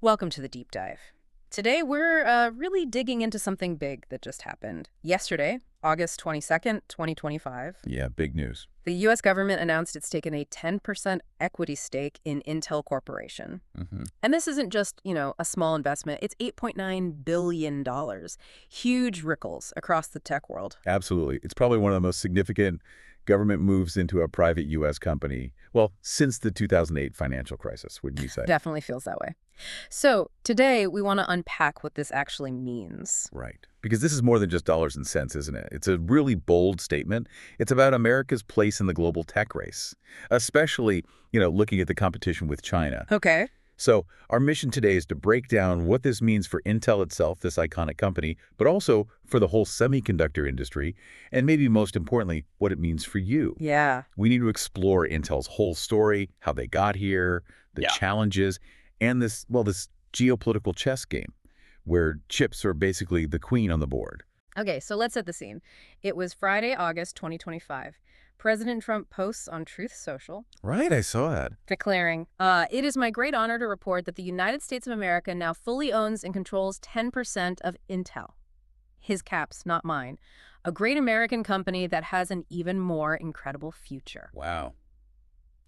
Welcome to the deep dive. Today, we're really digging into something big that just happened. Yesterday, August 22nd, 2025, Yeah, big news. the U.S. government announced it's taken a 10% equity stake in Intel Corporation. Hmm. And this isn't just, a small investment. It's $8.9 billion. Huge ripples across the tech world. Absolutely. It's probably one of the most significant government moves into a private U.S. company, well, since the 2008 financial crisis, wouldn't you say? Definitely feels that way. So today, we want to unpack what this actually means. Right. Because this is more than just dollars and cents, isn't it? It's a really bold statement. It's about America's place in the global tech race, especially, looking at the competition with China. Okay. So our mission today is to break down what this means for Intel itself, this iconic company, but also for the whole semiconductor industry, and maybe most importantly, what it means for you. Yeah. We need to explore Intel's whole story, how they got here, the challenges, and this geopolitical chess game where chips are basically the queen on the board. Okay, so let's set the scene. It was Friday, August 2025. President Trump posts on Truth Social Right, I saw that. declaring, it is my great honor to report that the United States of America now fully owns and controls 10% of Intel. His caps, not mine. A great American company that has an even more incredible future. Wow.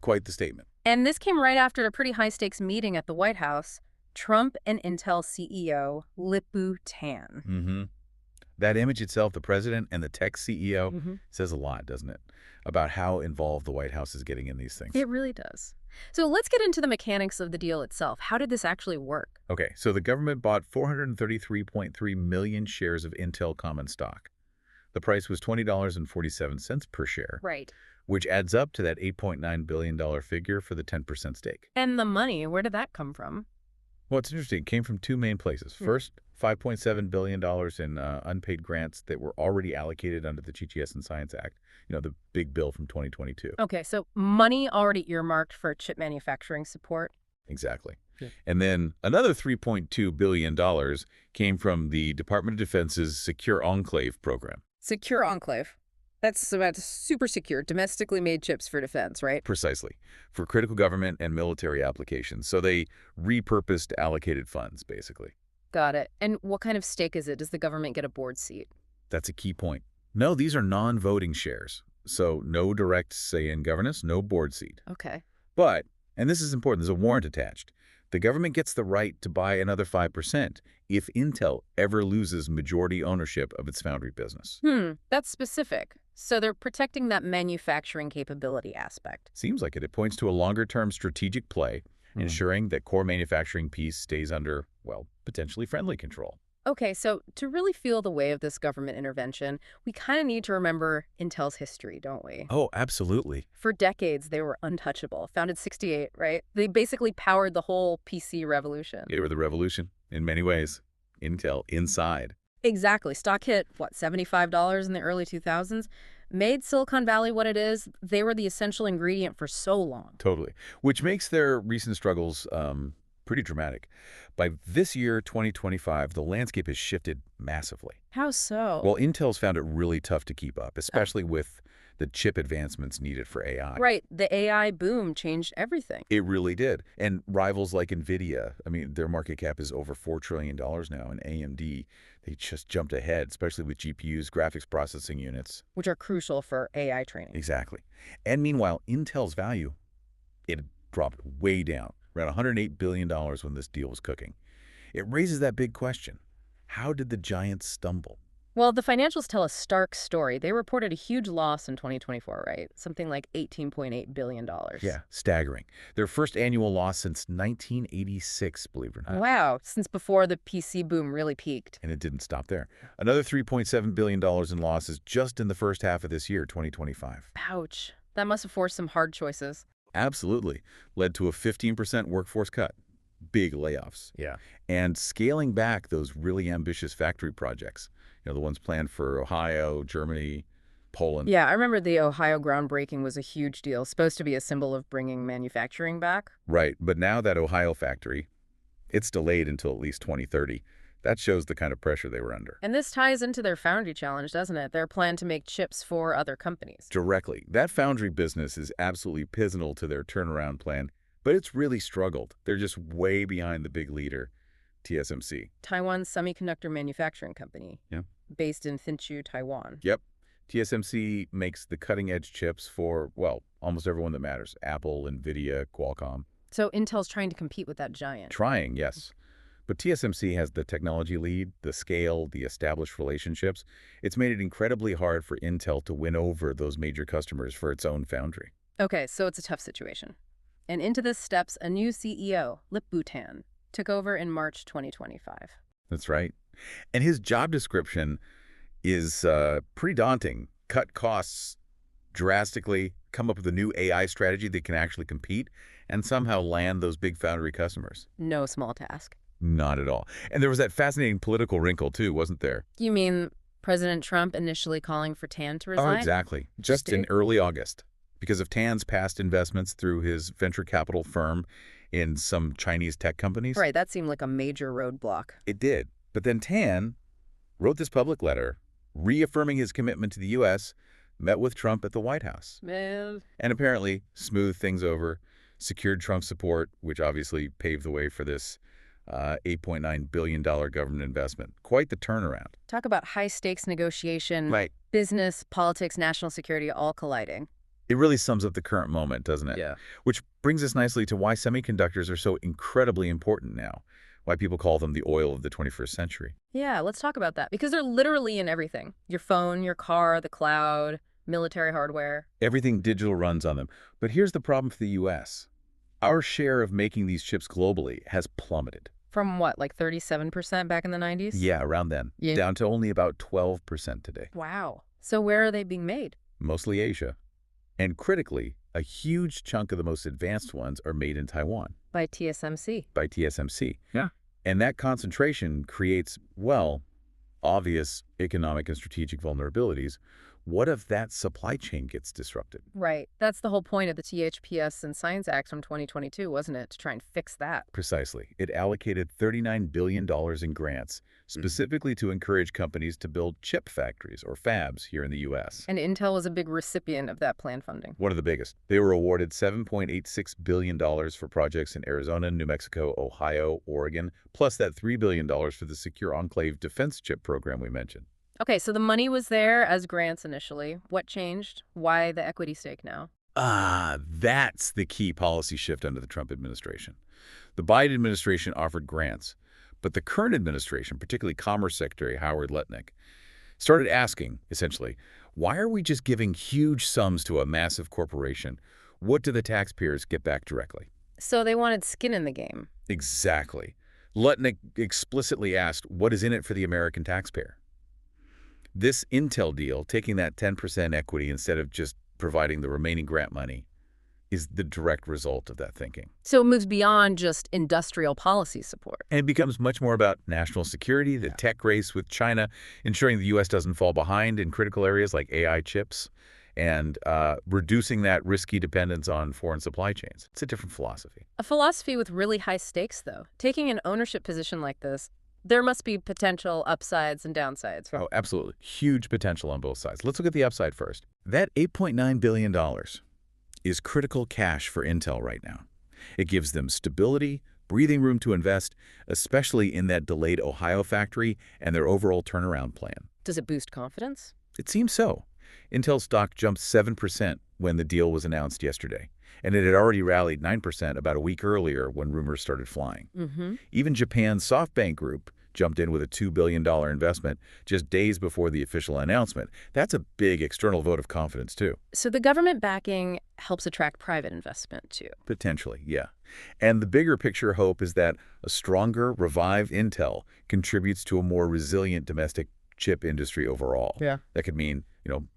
Quite the statement. And this came right after a pretty high-stakes meeting at the White House. Trump and Intel CEO Lip-Bu Tan. Mm-hmm. That image itself, the president and the tech CEO, says a lot, doesn't it? About how involved the White House is getting in these things. It really does. So let's get into the mechanics of the deal itself. How did this actually work? Okay, so the government bought 433.3 million shares of Intel common stock. The price was $20.47 per share, Right. which adds up to that $8.9 billion figure for the 10% stake. And the money, where did that come from? Well, it's interesting. It came from two main places. First, $5.7 billion in unpaid grants that were already allocated under the GTS and Science Act, the big bill from 2022. Okay, so money already earmarked for chip manufacturing support. Exactly. Yeah. And then another $3.2 billion came from the Department of Defense's Secure Enclave program. Secure Enclave. That's about super secure, domestically made chips for defense, right? Precisely. For critical government and military applications. So they repurposed allocated funds, basically. Got it. And what kind of stake is it? Does the government get a board seat? That's a key point. No, these are non-voting shares. So no direct say in governance, no board seat. Okay. But, and this is important, there's a warrant attached. The government gets the right to buy another 5% if Intel ever loses majority ownership of its foundry business. That's specific. So they're protecting that manufacturing capability aspect. Seems like it. It points to a longer-term strategic play, ensuring that core manufacturing piece stays under, well, potentially friendly control. Okay, so to really feel the way of this government intervention, we kind of need to remember Intel's history, don't we? Oh, absolutely. For decades, they were untouchable. Founded 68, right? They basically powered the whole PC revolution. They were the revolution, in many ways. Intel, inside. Exactly. Stock hit, $75 in the early 2000s. Made Silicon Valley what it is. They were the essential ingredient for so long. Totally. Which makes their recent struggles pretty dramatic. By this year, 2025, the landscape has shifted massively. How so? Well, Intel's found it really tough to keep up, especially with the chip advancements needed for AI. Right. The AI boom changed everything. It really did. And rivals like NVIDIA, their market cap is over $4 trillion now, and AMD, they just jumped ahead, especially with GPUs, graphics processing units. Which are crucial for AI training. Exactly. And meanwhile, Intel's value, it dropped way down, around $108 billion when this deal was cooking. It raises that big question. How did the giants stumble? Well, the financials tell a stark story. They reported a huge loss in 2024, right? Something like $18.8 billion. Yeah, staggering. Their first annual loss since 1986, believe it or not. Wow, since before the PC boom really peaked. And it didn't stop there. Another $3.7 billion in losses just in the first half of this year, 2025. Ouch. That must have forced some hard choices. Absolutely. Led to a 15% workforce cut. Big layoffs. Yeah. And scaling back those really ambitious factory projects. The ones planned for Ohio, Germany, Poland. Yeah, I remember the Ohio groundbreaking was a huge deal, supposed to be a symbol of bringing manufacturing back. Right. But now that Ohio factory, it's delayed until at least 2030. That shows the kind of pressure they were under. And this ties into their foundry challenge, doesn't it? Their plan to make chips for other companies. Directly. That foundry business is absolutely pivotal to their turnaround plan. but it's really struggled. They're just way behind the big leader, TSMC. Taiwan's semiconductor manufacturing company. Yeah. Based in Hsinchu, Taiwan. Yep. TSMC makes the cutting-edge chips for, well, almost everyone that matters. Apple, NVIDIA, Qualcomm. So Intel's trying to compete with that giant. Trying, yes. But TSMC has the technology lead, the scale, the established relationships. It's made it incredibly hard for Intel to win over those major customers for its own foundry. Okay, so it's a tough situation. And into this steps a new CEO, Lip Butan, took over in March 2025. That's right. And his job description is pretty daunting. Cut costs drastically, come up with a new AI strategy that can actually compete, and somehow land those big foundry customers. No small task. Not at all. And there was that fascinating political wrinkle, too, wasn't there? You mean President Trump initially calling for Tan to resign? Oh, exactly. Just in early August. Because of Tan's past investments through his venture capital firm in some Chinese tech companies. Right, that seemed like a major roadblock. It did. But then Tan wrote this public letter reaffirming his commitment to the U.S., met with Trump at the White House. Man. And apparently smoothed things over, secured Trump's support, which obviously paved the way for this $8.9 billion government investment. Quite the turnaround. Talk about high-stakes negotiation, Right. business, politics, national security all colliding. It really sums up the current moment, doesn't it? Yeah. Which brings us nicely to why semiconductors are so incredibly important now, why people call them the oil of the 21st century. Yeah, let's talk about that, because they're literally in everything. Your phone, your car, the cloud, military hardware. Everything digital runs on them. But here's the problem for the U.S. Our share of making these chips globally has plummeted. From what, like 37% back in the 90s? Yeah, around then. Yeah. Down to only about 12% today. Wow. So where are they being made? Mostly Asia. And critically, a huge chunk of the most advanced ones are made in Taiwan. By TSMC. By TSMC. Yeah. And that concentration creates, well, obvious economic and strategic vulnerabilities. What if that supply chain gets disrupted? Right. That's the whole point of the THPS and Science Act from 2022, wasn't it? To try and fix that. Precisely. It allocated $39 billion in grants, specifically to encourage companies to build chip factories, or fabs, here in the U.S. And Intel was a big recipient of that planned funding. One of the biggest. They were awarded $7.86 billion for projects in Arizona, New Mexico, Ohio, Oregon, plus that $3 billion for the Secure Enclave defense chip program we mentioned. Okay, so the money was there as grants initially. What changed? Why the equity stake now? That's the key policy shift under the Trump administration. The Biden administration offered grants, but the current administration, particularly Commerce Secretary Howard Lutnick, started asking, essentially, why are we just giving huge sums to a massive corporation? What do the taxpayers get back directly? So they wanted skin in the game. Exactly. Lutnick explicitly asked, what is in it for the American taxpayer? This Intel deal, taking that 10% equity instead of just providing the remaining grant money, is the direct result of that thinking. So it moves beyond just industrial policy support. And it becomes much more about national security, the tech race with China, ensuring the U.S. doesn't fall behind in critical areas like AI chips, and reducing that risky dependence on foreign supply chains. It's a different philosophy. A philosophy with really high stakes, though. Taking an ownership position like this, there must be potential upsides and downsides. Oh, absolutely. Huge potential on both sides. Let's look at the upside first. That $8.9 billion is critical cash for Intel right now. It gives them stability, breathing room to invest, especially in that delayed Ohio factory and their overall turnaround plan. Does it boost confidence? It seems so. Intel stock jumped 7% when the deal was announced yesterday, and it had already rallied 9% about a week earlier when rumors started flying. Even Japan's SoftBank Group jumped in with a $2 billion investment just days before the official announcement. That's a big external vote of confidence, too. So the government backing helps attract private investment, too. Potentially, yeah. And the bigger picture hope is that a stronger, revived Intel contributes to a more resilient domestic chip industry overall. Yeah. That could mean,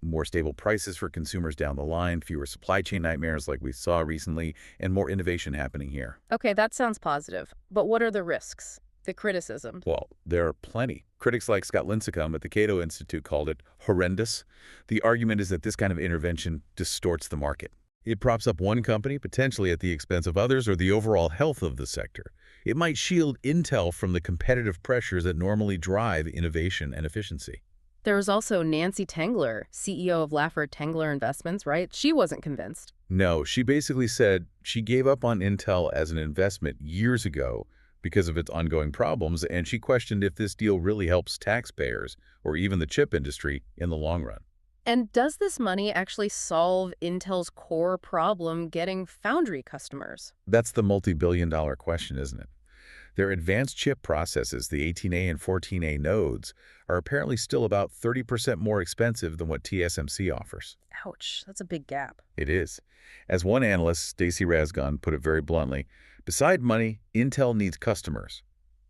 more stable prices for consumers down the line, fewer supply chain nightmares like we saw recently, and more innovation happening here. Okay, that sounds positive. But what are the risks? The criticism? Well, there are plenty. Critics like Scott Lincecum at the Cato Institute called it horrendous. The argument is that this kind of intervention distorts the market. It props up one company, potentially at the expense of others, or the overall health of the sector. It might shield Intel from the competitive pressures that normally drive innovation and efficiency. There was also Nancy Tengler, CEO of Laffer Tengler Investments, right? She wasn't convinced. No, she basically said she gave up on Intel as an investment years ago because of its ongoing problems, and she questioned if this deal really helps taxpayers or even the chip industry in the long run. And does this money actually solve Intel's core problem getting foundry customers? That's the multi-billion-dollar question, isn't it? Their advanced chip processes, the 18A and 14A nodes, are apparently still about 30% more expensive than what TSMC offers. Ouch, that's a big gap. It is. As one analyst, Stacy Razgon, put it very bluntly, beside money, Intel needs customers.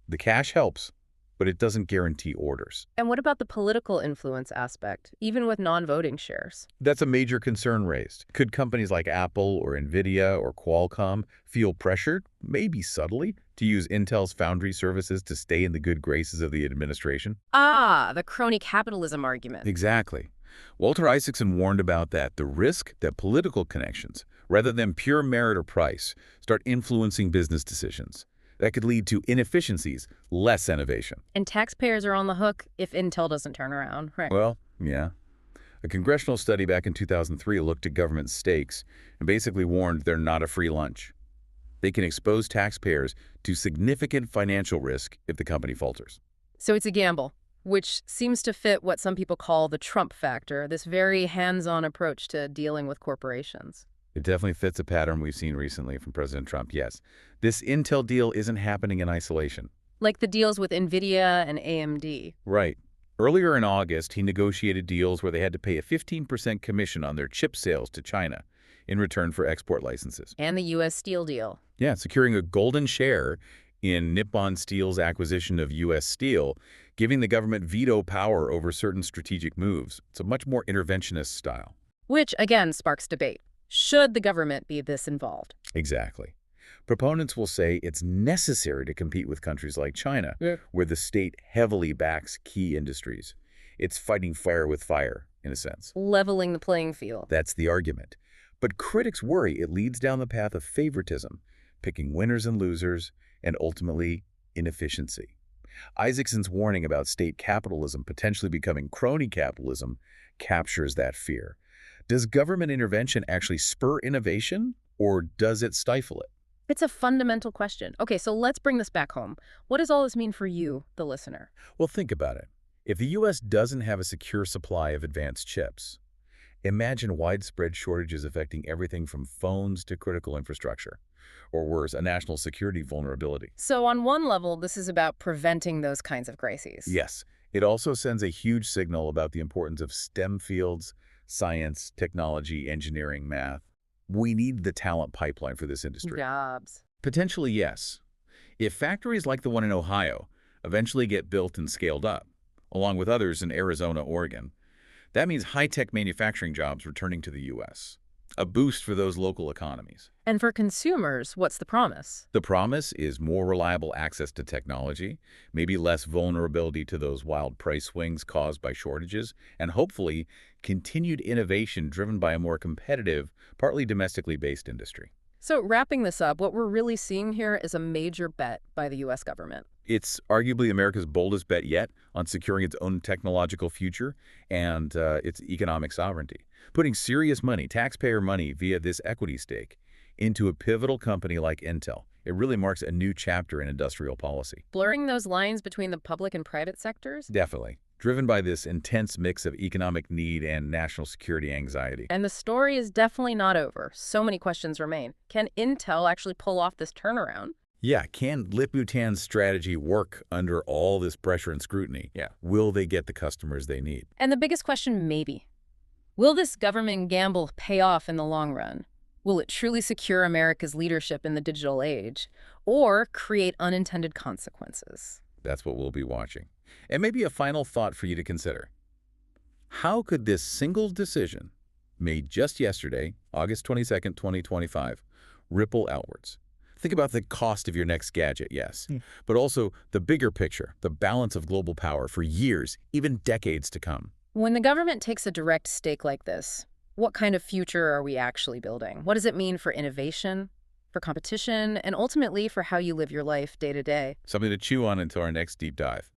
The cash helps, but it doesn't guarantee orders. And what about the political influence aspect, even with non-voting shares? That's a major concern raised. Could companies like Apple or Nvidia or Qualcomm feel pressured, maybe subtly, to use Intel's foundry services to stay in the good graces of the administration? Ah, the crony capitalism argument. Exactly. Walter Isaacson warned about that, the risk that political connections, rather than pure merit or price, start influencing business decisions. That could lead to inefficiencies, less innovation. And taxpayers are on the hook if Intel doesn't turn around, right? Well, yeah. A congressional study back in 2003 looked at government stakes and basically warned they're not a free lunch. They can expose taxpayers to significant financial risk if the company falters. So it's a gamble, which seems to fit what some people call the Trump factor, this very hands-on approach to dealing with corporations. It definitely fits a pattern we've seen recently from President Trump, yes. This Intel deal isn't happening in isolation. Like the deals with Nvidia and AMD. Right. Earlier in August, he negotiated deals where they had to pay a 15% commission on their chip sales to China in return for export licenses. And the U.S. Steel deal. Yeah, securing a golden share in Nippon Steel's acquisition of U.S. Steel, giving the government veto power over certain strategic moves. It's a much more interventionist style. Which, again, sparks debate. Should the government be this involved? Exactly. Proponents will say it's necessary to compete with countries like China, where the state heavily backs key industries. It's fighting fire with fire, in a sense. Leveling the playing field. That's the argument. But critics worry it leads down the path of favoritism, picking winners and losers, and ultimately, inefficiency. Isaacson's warning about state capitalism potentially becoming crony capitalism captures that fear. Does government intervention actually spur innovation, or does it stifle it? It's a fundamental question. Okay, so let's bring this back home. What does all this mean for you, the listener? Well, think about it. If the U.S. doesn't have a secure supply of advanced chips, imagine widespread shortages affecting everything from phones to critical infrastructure, or worse, a national security vulnerability. So on one level, this is about preventing those kinds of crises. Yes, it also sends a huge signal about the importance of STEM fields, science, technology, engineering, math. We need the talent pipeline for this industry. Jobs. Potentially, yes. If factories like the one in Ohio eventually get built and scaled up, along with others in Arizona, Oregon, that means high-tech manufacturing jobs returning to the U.S., a boost for those local economies. And for consumers, what's the promise? The promise is more reliable access to technology, maybe less vulnerability to those wild price swings caused by shortages, and hopefully continued innovation driven by a more competitive, partly domestically based industry. So wrapping this up, what we're really seeing here is a major bet by the U.S. government. It's arguably America's boldest bet yet on securing its own technological future and its economic sovereignty, putting serious money, taxpayer money, via this equity stake into a pivotal company like Intel. It really marks a new chapter in industrial policy. Blurring those lines between the public and private sectors? Definitely. Driven by this intense mix of economic need and national security anxiety. And the story is definitely not over. So many questions remain. Can Intel actually pull off this turnaround? Yeah, can Lip-Bu-Tan's strategy work under all this pressure and scrutiny? Yeah. Will they get the customers they need? And the biggest question, maybe. Will this government gamble pay off in the long run? Will it truly secure America's leadership in the digital age, or create unintended consequences? That's what we'll be watching. And maybe a final thought for you to consider. How could this single decision, made just yesterday, August 22nd, 2025, ripple outwards? Think about the cost of your next gadget, yes, but also the bigger picture, the balance of global power for years, even decades to come. When the government takes a direct stake like this, what kind of future are we actually building? What does it mean for innovation, for competition, and ultimately for how you live your life day to day? Something to chew on until our next deep dive.